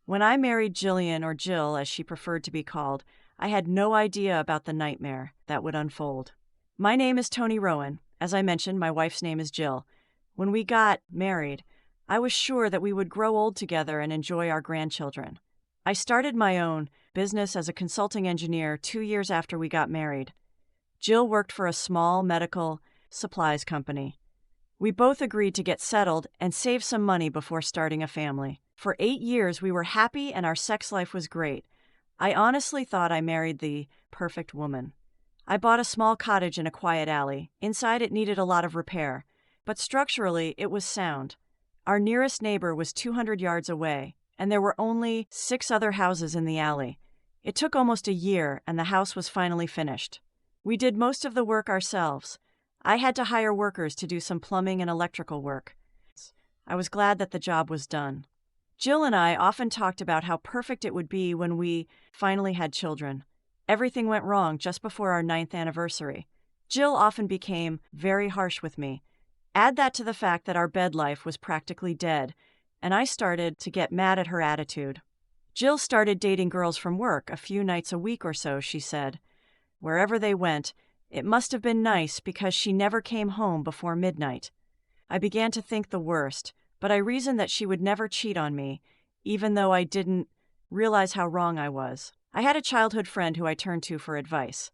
When I married Jillian, or Jill as she preferred to be called, I had no idea about the nightmare that would unfold. My name is Tony Rowan. As I mentioned, my wife's name is Jill. When we got married, I was sure that we would grow old together and enjoy our grandchildren. I started my own business as a consulting engineer 2 years after we got married. Jill worked for a small medical supplies company. We both agreed to get settled and save some money before starting a family. For 8 years, we were happy and our sex life was great. I honestly thought I married the perfect woman. I bought a small cottage in a quiet alley. Inside, it needed a lot of repair, but structurally, it was sound. Our nearest neighbor was 200 yards away, and there were only 6 other houses in the alley. It took almost a year, and the house was finally finished. We did most of the work ourselves. I had to hire workers to do some plumbing and electrical work. I was glad that the job was done. Jill and I often talked about how perfect it would be when we finally had children. Everything went wrong just before our 9th anniversary. Jill often became very harsh with me. Add that to the fact that our bed life was practically dead, and I started to get mad at her attitude. Jill started dating girls from work a few nights a week or so, she said. Wherever they went, it must have been nice because she never came home before midnight. I began to think the worst, but I reasoned that she would never cheat on me, even though I didn't realize how wrong I was. I had a childhood friend who I turned to for advice.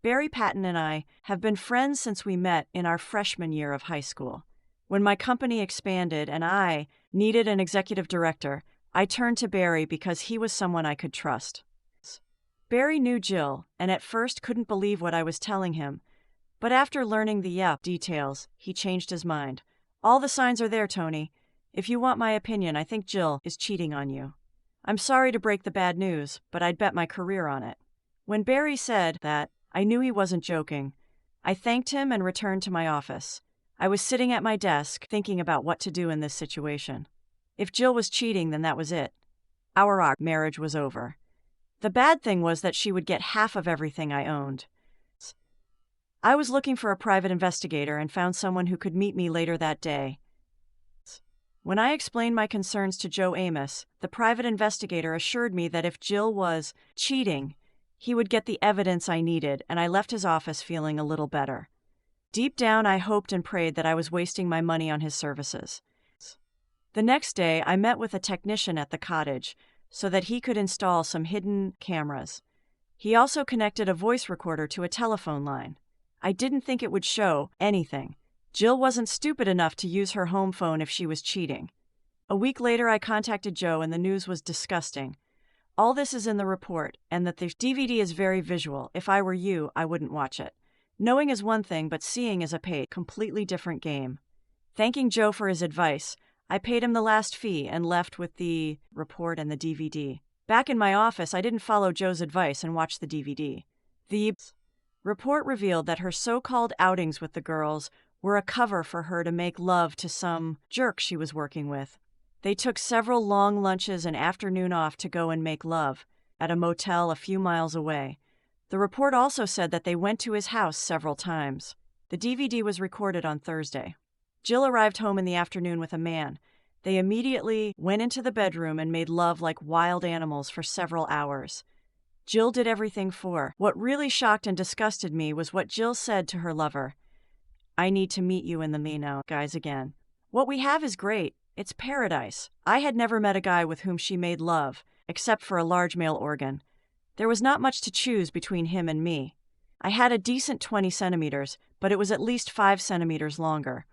Barry Patton and I have been friends since we met in our freshman year of high school. When my company expanded and I needed an executive director, I turned to Barry because he was someone I could trust. Barry knew Jill and at first couldn't believe what I was telling him, but after learning the details, he changed his mind. All the signs are there, Tony. If you want my opinion, I think Jill is cheating on you. I'm sorry to break the bad news, but I'd bet my career on it. When Barry said that, I knew he wasn't joking. I thanked him and returned to my office. I was sitting at my desk thinking about what to do in this situation. If Jill was cheating, then that was it. Our marriage was over. The bad thing was that she would get half of everything I owned. I was looking for a private investigator and found someone who could meet me later that day. When I explained my concerns to Joe Amos, the private investigator assured me that if Jill was cheating, he would get the evidence I needed, and I left his office feeling a little better. Deep down, I hoped and prayed that I was wasting my money on his services. The next day, I met with a technician at the cottage so that he could install some hidden cameras. He also connected a voice recorder to a telephone line. I didn't think it would show anything. Jill wasn't stupid enough to use her home phone if she was cheating. A week later, I contacted Joe, and the news was disgusting. All this is in the report, and that the DVD is very visual. If I were you, I wouldn't watch it. Knowing is one thing, but seeing is a completely different game. Thanking Joe for his advice, I paid him the last fee and left with the report and the DVD. Back in my office, I didn't follow Joe's advice and watch the DVD. The report revealed that her so-called outings with the girls were a cover for her to make love to some jerk she was working with. They took several long lunches and afternoon off to go and make love at a motel a few miles away. The report also said that they went to his house several times. The DVD was recorded on Thursday. Jill arrived home in the afternoon with a man. They immediately went into the bedroom and made love like wild animals for several hours. Jill did everything for her. What really shocked and disgusted me was what Jill said to her lover. I need to meet you in the me now, guys, again. What we have is great. It's paradise. I had never met a guy with whom she made love, except for a large male organ. There was not much to choose between him and me. I had a decent 20 centimeters, but it was at least 5 centimeters longer.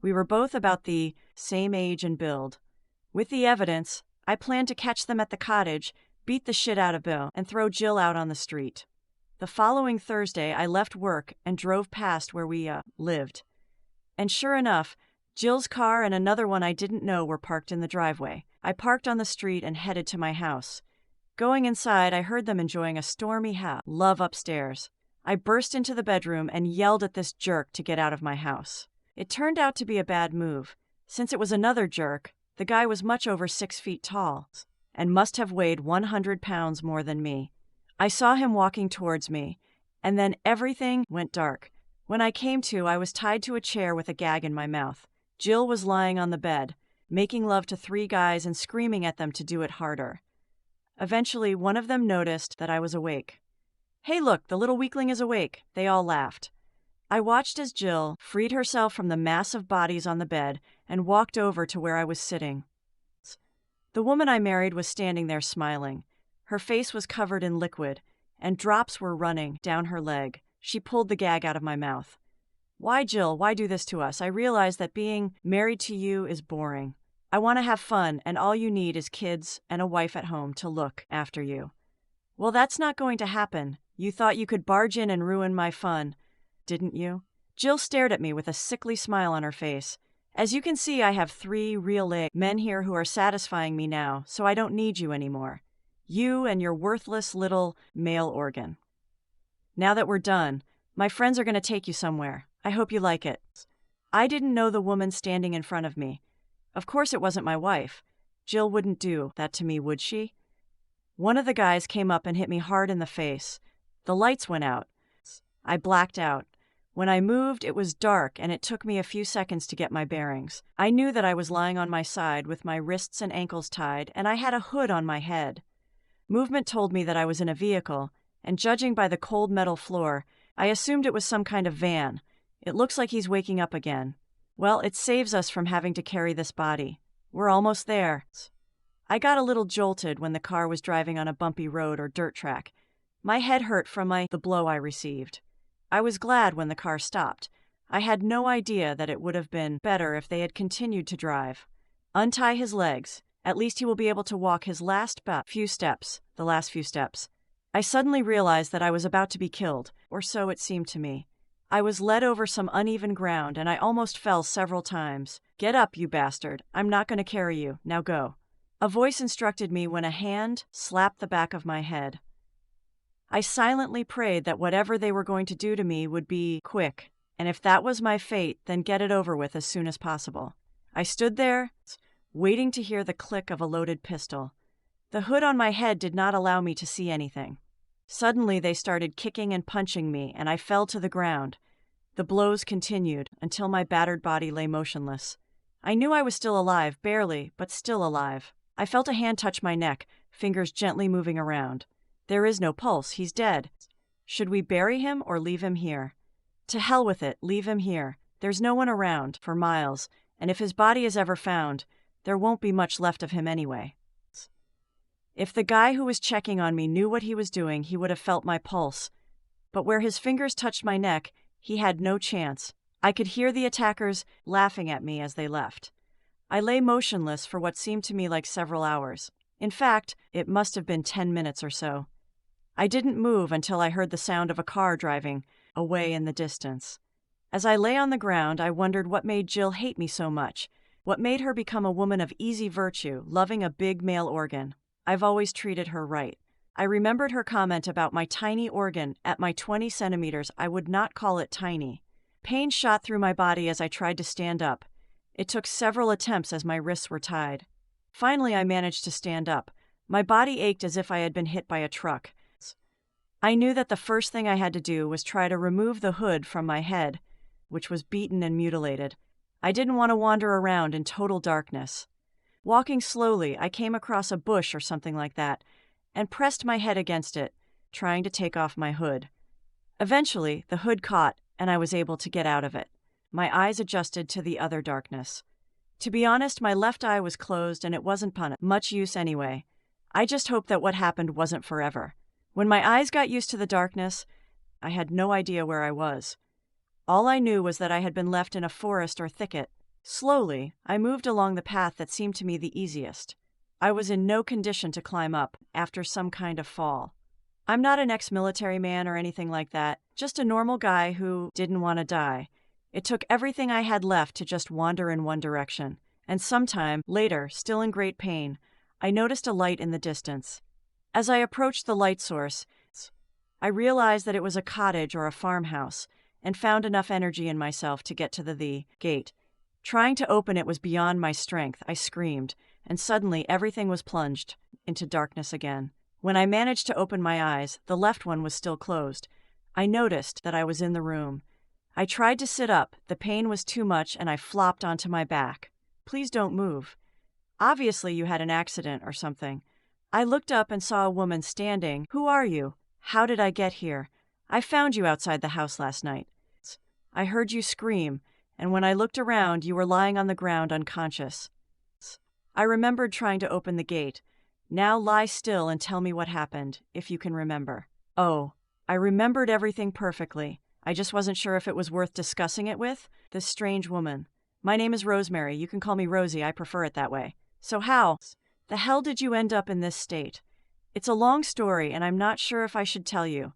We were both about the same age and build. With the evidence, I planned to catch them at the cottage, beat the shit out of Bill, and throw Jill out on the street. The following Thursday, I left work and drove past where we lived. And sure enough, Jill's car and another one I didn't know were parked in the driveway. I parked on the street and headed to my house. Going inside, I heard them enjoying a stormy love upstairs. I burst into the bedroom and yelled at this jerk to get out of my house. It turned out to be a bad move. Since it was another jerk, the guy was much over 6 feet tall and must have weighed 100 pounds more than me. I saw him walking towards me, and then everything went dark. When I came to, I was tied to a chair with a gag in my mouth. Jill was lying on the bed, making love to 3 guys and screaming at them to do it harder. Eventually, one of them noticed that I was awake. "Hey, look, the little weakling is awake." They all laughed. I watched as Jill freed herself from the mass of bodies on the bed and walked over to where I was sitting. The woman I married was standing there smiling. Her face was covered in liquid, and drops were running down her leg. She pulled the gag out of my mouth. "Why, Jill, why do this to us? I realize that being married to you is boring. I want to have fun, and all you need is kids and a wife at home to look after you." "Well, that's not going to happen. You thought you could barge in and ruin my fun, didn't you?" Jill stared at me with a sickly smile on her face. "As you can see, I have 3 real men here who are satisfying me now, so I don't need you anymore. You and your worthless little male organ. Now that we're done, my friends are going to take you somewhere. I hope you like it." I didn't know the woman standing in front of me. Of course it wasn't my wife. Jill wouldn't do that to me, would she? One of the guys came up and hit me hard in the face. The lights went out. I blacked out. When I moved, it was dark, and it took me a few seconds to get my bearings. I knew that I was lying on my side with my wrists and ankles tied, and I had a hood on my head. Movement told me that I was in a vehicle, and judging by the cold metal floor, I assumed it was some kind of van. It looks like he's waking up again. Well, it saves us from having to carry this body. We're almost there. I got a little jolted when the car was driving on a bumpy road or dirt track. My head hurt from the blow I received. I was glad when the car stopped. I had no idea that it would have been better if they had continued to drive. "Untie his legs. At least he will be able to walk his last few steps. I suddenly realized that I was about to be killed, or so it seemed to me. I was led over some uneven ground, and I almost fell several times. "Get up, you bastard. I'm not going to carry you. Now go." A voice instructed me when a hand slapped the back of my head. I silently prayed that whatever they were going to do to me would be quick, and if that was my fate, then get it over with as soon as possible. I stood there, waiting to hear the click of a loaded pistol. The hood on my head did not allow me to see anything. Suddenly, they started kicking and punching me, and I fell to the ground. The blows continued until my battered body lay motionless. I knew I was still alive, barely, but still alive. I felt a hand touch my neck, fingers gently moving around. There is no pulse. He's dead. Should we bury him or leave him here? To hell with it. Leave him here. There's no one around for miles, and if his body is ever found, there won't be much left of him anyway. If the guy who was checking on me knew what he was doing, he would have felt my pulse. But where his fingers touched my neck, he had no chance. I could hear the attackers laughing at me as they left. I lay motionless for what seemed to me like several hours. In fact, it must have been 10 minutes or so. I didn't move until I heard the sound of a car driving away in the distance. As I lay on the ground, I wondered what made Jill hate me so much. What made her become a woman of easy virtue, loving a big male organ? I've always treated her right. I remembered her comment about my tiny organ. At my 20 centimeters, I would not call it tiny. Pain shot through my body as I tried to stand up. It took several attempts as my wrists were tied. Finally, I managed to stand up. My body ached as if I had been hit by a truck. I knew that the first thing I had to do was try to remove the hood from my head, which was beaten and mutilated. I didn't want to wander around in total darkness. Walking slowly, I came across a bush or something like that, and pressed my head against it, trying to take off my hood. Eventually, the hood caught, and I was able to get out of it. My eyes adjusted to the other darkness. To be honest, my left eye was closed, and it wasn't much use anyway. I just hoped that what happened wasn't forever. When my eyes got used to the darkness, I had no idea where I was. All I knew was that I had been left in a forest or thicket. Slowly, I moved along the path that seemed to me the easiest. I was in no condition to climb up after some kind of fall. I'm not an ex-military man or anything like that, just a normal guy who didn't want to die. It took everything I had left to just wander in one direction. And sometime later, still in great pain, I noticed a light in the distance. As I approached the light source, I realized that it was a cottage or a farmhouse, and found enough energy in myself to get to the gate. Trying to open it was beyond my strength. I screamed, and suddenly everything was plunged into darkness again. When I managed to open my eyes, the left one was still closed. I noticed that I was in the room. I tried to sit up. The pain was too much, and I flopped onto my back. "Please don't move. Obviously you had an accident or something." I looked up and saw a woman standing. Who are you? How did I get here? I found you outside the house last night. I heard you scream, and when I looked around, you were lying on the ground unconscious. I remembered trying to open the gate. Now lie still and tell me what happened, if you can remember. Oh, I remembered everything perfectly. I just wasn't sure if it was worth discussing it with this strange woman. My name is Rosemary. You can call me Rosie. I prefer it that way. So how the hell did you end up in this state? It's a long story, and I'm not sure if I should tell you.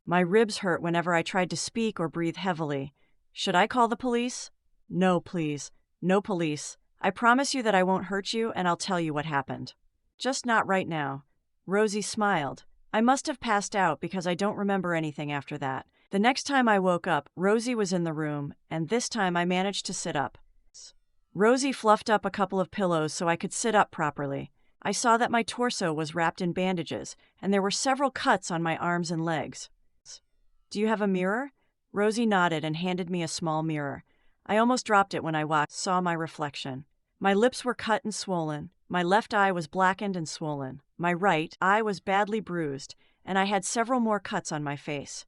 My ribs hurt whenever I tried to speak or breathe heavily. Should I call the police? No, please. No police. I promise you that I won't hurt you, and I'll tell you what happened. Just not right now. Rosie smiled. I must have passed out because I don't remember anything after that. The next time I woke up, Rosie was in the room, and this time I managed to sit up. Rosie fluffed up a couple of pillows so I could sit up properly. I saw that my torso was wrapped in bandages, and there were several cuts on my arms and legs. Do you have a mirror? Rosie nodded and handed me a small mirror. I almost dropped it when I saw my reflection. My lips were cut and swollen. My left eye was blackened and swollen. My right eye was badly bruised, and I had several more cuts on my face.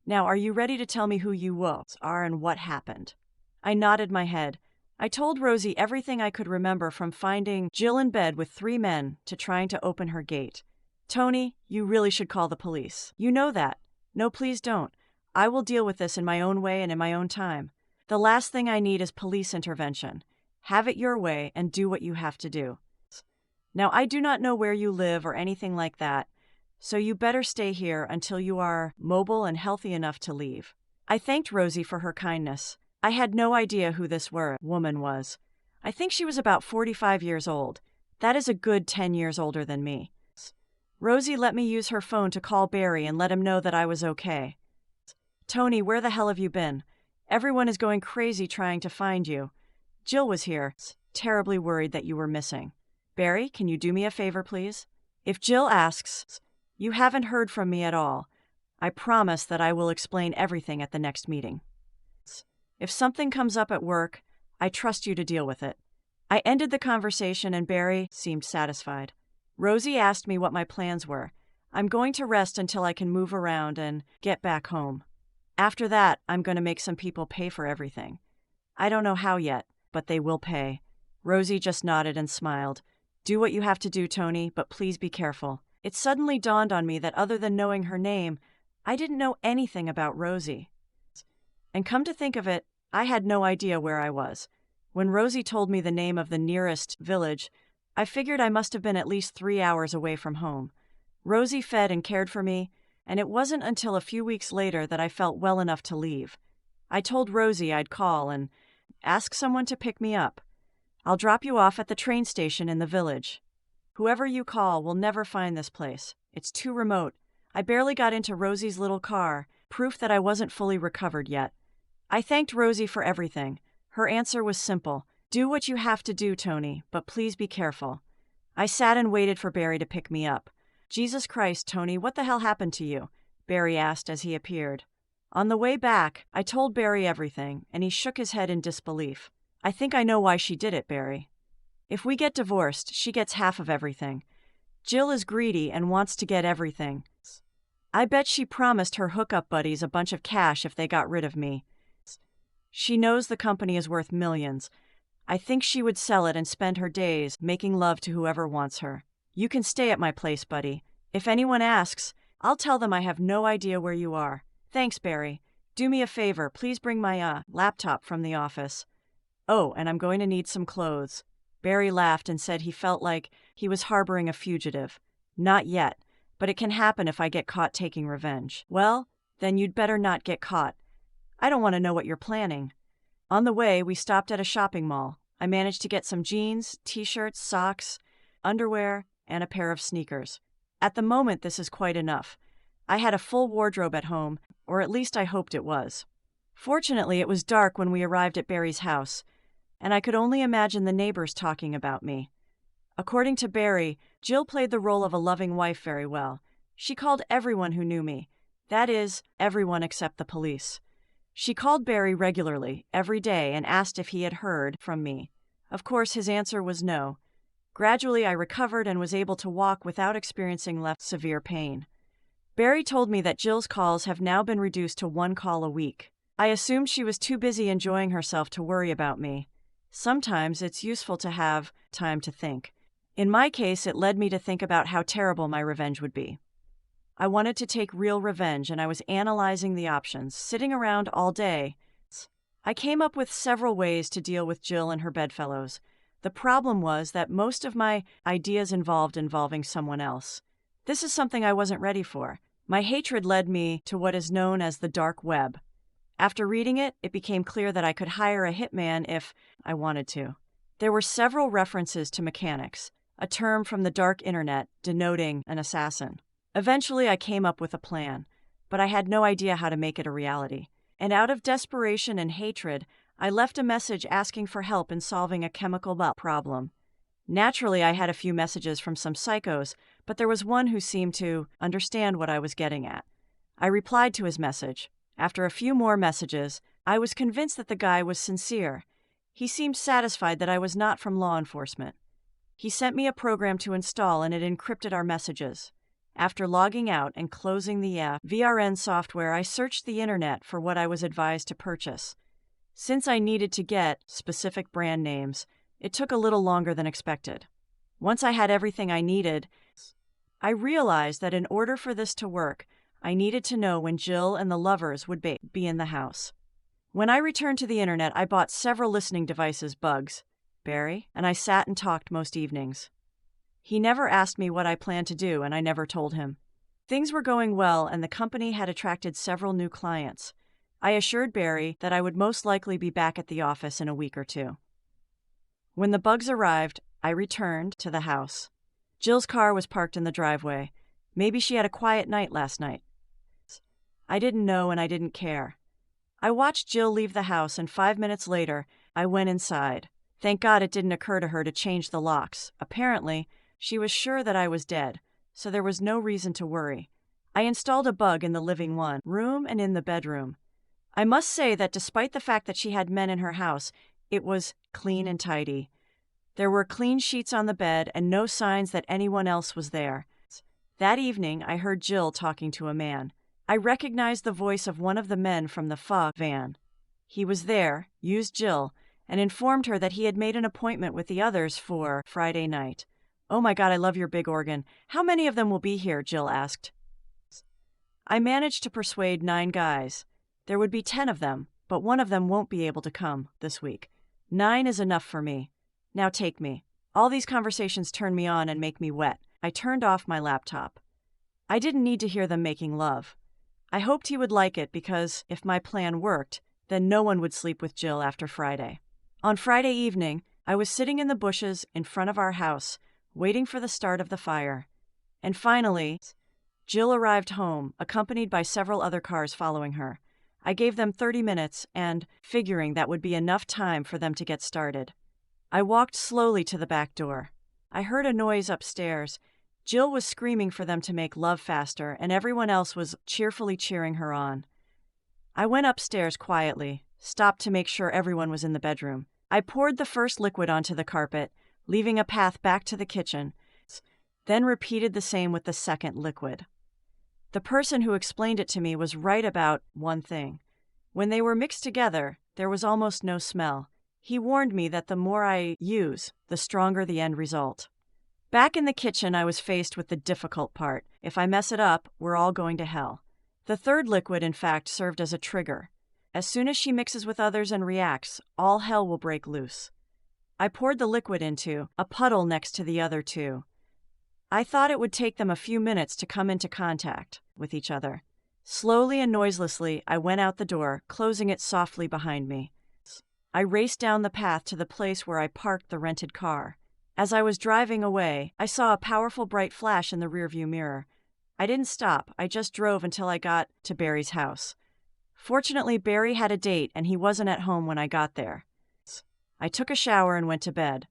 Now, are you ready to tell me who you are and what happened? I nodded my head. I told Rosie everything I could remember, from finding Jill in bed with 3 men to trying to open her gate. Tony, you really should call the police. You know that. No, please don't. I will deal with this in my own way and in my own time. The last thing I need is police intervention. Have it your way and do what you have to do. Now, I do not know where you live or anything like that, so you better stay here until you are mobile and healthy enough to leave. I thanked Rosie for her kindness. I had no idea who this woman was. I think she was about 45 years old. That is a good 10 years older than me. Rosie let me use her phone to call Barry and let him know that I was okay. Tony, where the hell have you been? Everyone is going crazy trying to find you. Jill was here, terribly worried that you were missing. Barry, can you do me a favor, please? If Jill asks, you haven't heard from me at all. I promise that I will explain everything at the next meeting. If something comes up at work, I trust you to deal with it. I ended the conversation and Barry seemed satisfied. Rosie asked me what my plans were. I'm going to rest until I can move around and get back home. After that, I'm going to make some people pay for everything. I don't know how yet, but they will pay. Rosie just nodded and smiled. Do what you have to do, Tony, but please be careful. It suddenly dawned on me that other than knowing her name, I didn't know anything about Rosie. And come to think of it, I had no idea where I was. When Rosie told me the name of the nearest village, I figured I must have been at least 3 hours away from home. Rosie fed and cared for me, and it wasn't until a few weeks later that I felt well enough to leave. I told Rosie I'd call and ask someone to pick me up. I'll drop you off at the train station in the village. Whoever you call will never find this place. It's too remote. I barely got into Rosie's little car, proof that I wasn't fully recovered yet. I thanked Rosie for everything. Her answer was simple. Do what you have to do, Tony, but please be careful. I sat and waited for Barry to pick me up. Jesus Christ, Tony, what the hell happened to you? Barry asked as he appeared. On the way back, I told Barry everything, and he shook his head in disbelief. I think I know why she did it, Barry. If we get divorced, she gets half of everything. Jill is greedy and wants to get everything. I bet she promised her hookup buddies a bunch of cash if they got rid of me. She knows the company is worth millions. I think she would sell it and spend her days making love to whoever wants her. You can stay at my place, buddy. If anyone asks, I'll tell them I have no idea where you are. Thanks, Barry. Do me a favor, please bring my laptop from the office. Oh, and I'm going to need some clothes. Barry laughed and said he felt like he was harboring a fugitive. Not yet, but it can happen if I get caught taking revenge. Well, then you'd better not get caught. I don't want to know what you're planning. On the way, we stopped at a shopping mall. I managed to get some jeans, t-shirts, socks, underwear, and a pair of sneakers. At the moment, this is quite enough. I had a full wardrobe at home, or at least I hoped it was. Fortunately, it was dark when we arrived at Barry's house, and I could only imagine the neighbors talking about me. According to Barry, Jill played the role of a loving wife very well. She called everyone who knew me. That is, everyone except the police. She called Barry regularly, every day, and asked if he had heard from me. Of course, his answer was no. Gradually, I recovered and was able to walk without experiencing less severe pain. Barry told me that Jill's calls have now been reduced to 1 call a week. I assumed she was too busy enjoying herself to worry about me. Sometimes it's useful to have time to think. In my case, it led me to think about how terrible my revenge would be. I wanted to take real revenge, and I was analyzing the options, sitting around all day. I came up with several ways to deal with Jill and her bedfellows. The problem was that most of my ideas involving someone else. This is something I wasn't ready for. My hatred led me to what is known as the dark web. After reading it, it became clear that I could hire a hitman if I wanted to. There were several references to mechanics, a term from the dark internet denoting an assassin. Eventually, I came up with a plan, but I had no idea how to make it a reality. And out of desperation and hatred, I left a message asking for help in solving a chemical problem. Naturally, I had a few messages from some psychos, but there was one who seemed to understand what I was getting at. I replied to his message. After a few more messages, I was convinced that the guy was sincere. He seemed satisfied that I was not from law enforcement. He sent me a program to install, and it encrypted our messages. After logging out and closing the VRN software, I searched the internet for what I was advised to purchase. Since I needed to get specific brand names, it took a little longer than expected. Once I had everything I needed, I realized that in order for this to work, I needed to know when Jill and the lovers would be in the house. When I returned to the internet, I bought several listening devices, Bugs, Barry, and I sat and talked most evenings. He never asked me what I planned to do, and I never told him. Things were going well, and the company had attracted several new clients. I assured Barry that I would most likely be back at the office in a week or two. When the Bugs arrived, I returned to the house. Jill's car was parked in the driveway. Maybe she had a quiet night last night. I didn't know, and I didn't care. I watched Jill leave the house, and 5 minutes later, I went inside. Thank God it didn't occur to her to change the locks. Apparently, she was sure that I was dead, so there was no reason to worry. I installed a bug in the living room and in the bedroom. I must say that despite the fact that she had men in her house, it was clean and tidy. There were clean sheets on the bed and no signs that anyone else was there. That evening, I heard Jill talking to a man. I recognized the voice of one of the men from the van. He was there, used Jill, and informed her that he had made an appointment with the others for Friday night. "Oh my God, I love your big organ. How many of them will be here?" Jill asked. I managed to persuade 9 guys. There would be 10 of them, but one of them won't be able to come this week. 9 is enough for me. Now take me. All these conversations turn me on and make me wet. I turned off my laptop. I didn't need to hear them making love. I hoped he would like it because if my plan worked, then no one would sleep with Jill after Friday. On Friday evening, I was sitting in the bushes in front of our house, waiting for the start of the fire. And finally, Jill arrived home, accompanied by several other cars following her. I gave them 30 minutes and, figuring that would be enough time for them to get started. I walked slowly to the back door. I heard a noise upstairs. Jill was screaming for them to make love faster, and everyone else was cheerfully cheering her on. I went upstairs quietly, stopped to make sure everyone was in the bedroom. I poured the first liquid onto the carpet, leaving a path back to the kitchen, then repeated the same with the second liquid. The person who explained it to me was right about one thing. When they were mixed together, there was almost no smell. He warned me that the more I use, the stronger the end result. Back in the kitchen, I was faced with the difficult part. If I mess it up, we're all going to hell. The third liquid, in fact, served as a trigger. As soon as she mixes with others and reacts, all hell will break loose. I poured the liquid into a puddle next to the other 2. I thought it would take them a few minutes to come into contact with each other. Slowly and noiselessly, I went out the door, closing it softly behind me. I raced down the path to the place where I parked the rented car. As I was driving away, I saw a powerful bright flash in the rearview mirror. I didn't stop, I just drove until I got to Barry's house. Fortunately, Barry had a date and he wasn't at home when I got there. I took a shower and went to bed.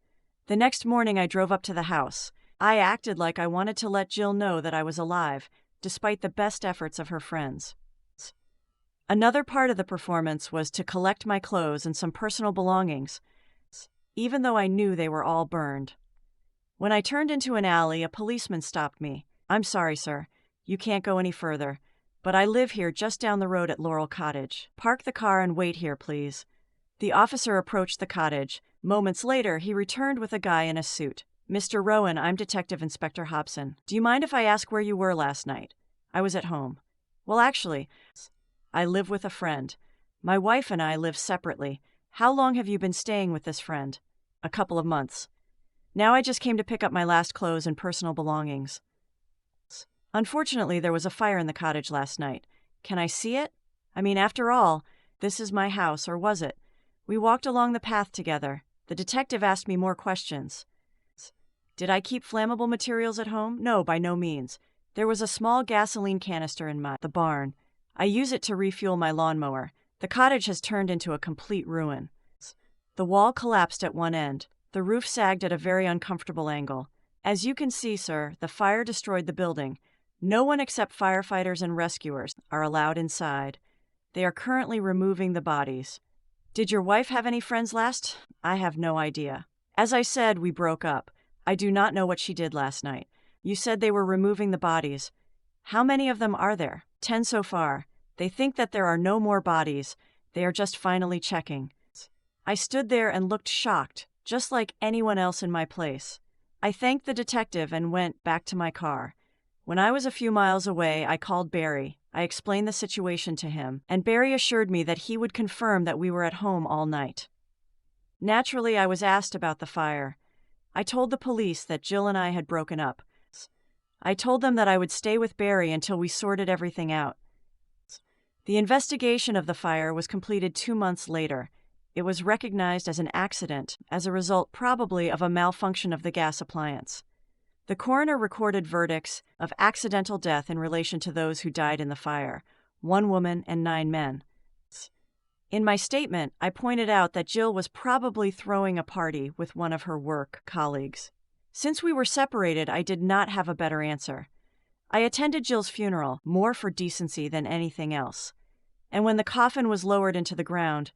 The next morning, I drove up to the house. I acted like I wanted to let Jill know that I was alive, despite the best efforts of her friends. Another part of the performance was to collect my clothes and some personal belongings, even though I knew they were all burned. When I turned into an alley, a policeman stopped me. "I'm sorry, sir. You can't go any further. But I live here just down the road at Laurel Cottage. Park the car and wait here, please." The officer approached the cottage. Moments later, he returned with a guy in a suit. "Mr. Rowan, I'm Detective Inspector Hobson. Do you mind if I ask where you were last night?" "I was at home." "Well, actually, I live with a friend. My wife and I live separately. How long have you been staying with this friend?" "A couple of months. Now I just came to pick up my last clothes and personal belongings." "Unfortunately, there was a fire in the cottage last night. Can I see it? I mean, after all, this is my house, or was it? We walked along the path together. The detective asked me more questions." "Did I keep flammable materials at home?" "No, by no means. There was a small gasoline canister in the barn. I use it to refuel my lawnmower. The cottage has turned into a complete ruin. The wall collapsed at one end. The roof sagged at a very uncomfortable angle. As you can see, sir, the fire destroyed the building. No one except firefighters and rescuers are allowed inside. They are currently removing the bodies." "Did your wife have any friends last?" "I have no idea. As I said, we broke up. I do not know what she did last night." "You said they were removing the bodies. How many of them are there?" 10 so far. They think that there are no more bodies. They are just finally checking." I stood there and looked shocked, just like anyone else in my place. I thanked the detective and went back to my car. When I was a few miles away, I called Barry. I explained the situation to him, and Barry assured me that he would confirm that we were at home all night. Naturally, I was asked about the fire. I told the police that Jill and I had broken up. I told them that I would stay with Barry until we sorted everything out. The investigation of the fire was completed 2 months later. It was recognized as an accident, as a result probably of a malfunction of the gas appliance. The coroner recorded verdicts of accidental death in relation to those who died in the fire, 1 woman and 9 men. In my statement, I pointed out that Jill was probably throwing a party with one of her work colleagues. Since we were separated, I did not have a better answer. I attended Jill's funeral, more for decency than anything else. And when the coffin was lowered into the ground,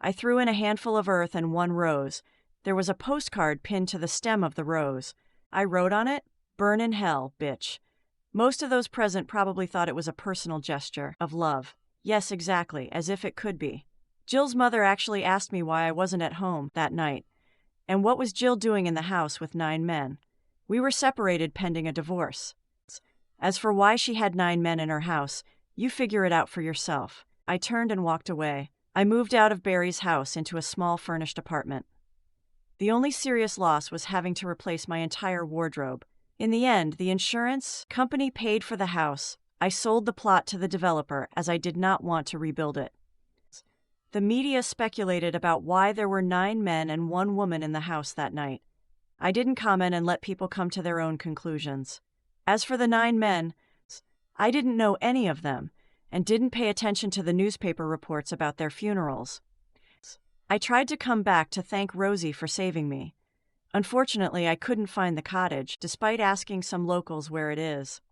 I threw in a handful of earth and 1 rose. There was a postcard pinned to the stem of the rose. I wrote on it, "Burn in hell, bitch." Most of those present probably thought it was a personal gesture of love. Yes, exactly, as if it could be. Jill's mother actually asked me why I wasn't at home that night. And what was Jill doing in the house with 9 men? We were separated pending a divorce. As for why she had 9 men in her house, you figure it out for yourself. I turned and walked away. I moved out of Barry's house into a small furnished apartment. The only serious loss was having to replace my entire wardrobe. In the end, the insurance company paid for the house. I sold the plot to the developer as I did not want to rebuild it. The media speculated about why there were 9 men and 1 woman in the house that night. I didn't comment and let people come to their own conclusions. As for the 9 men, I didn't know any of them and didn't pay attention to the newspaper reports about their funerals. I tried to come back to thank Rosie for saving me. Unfortunately, I couldn't find the cottage, despite asking some locals where it is.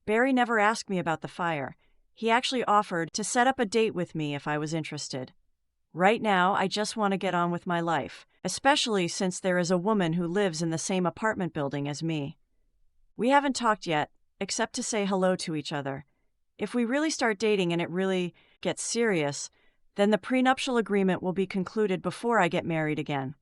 Barry never asked me about the fire. He actually offered to set up a date with me if I was interested. Right now, I just want to get on with my life, especially since there is a woman who lives in the same apartment building as me. We haven't talked yet, except to say hello to each other. If we really start dating and it really gets serious, then the prenuptial agreement will be concluded before I get married again.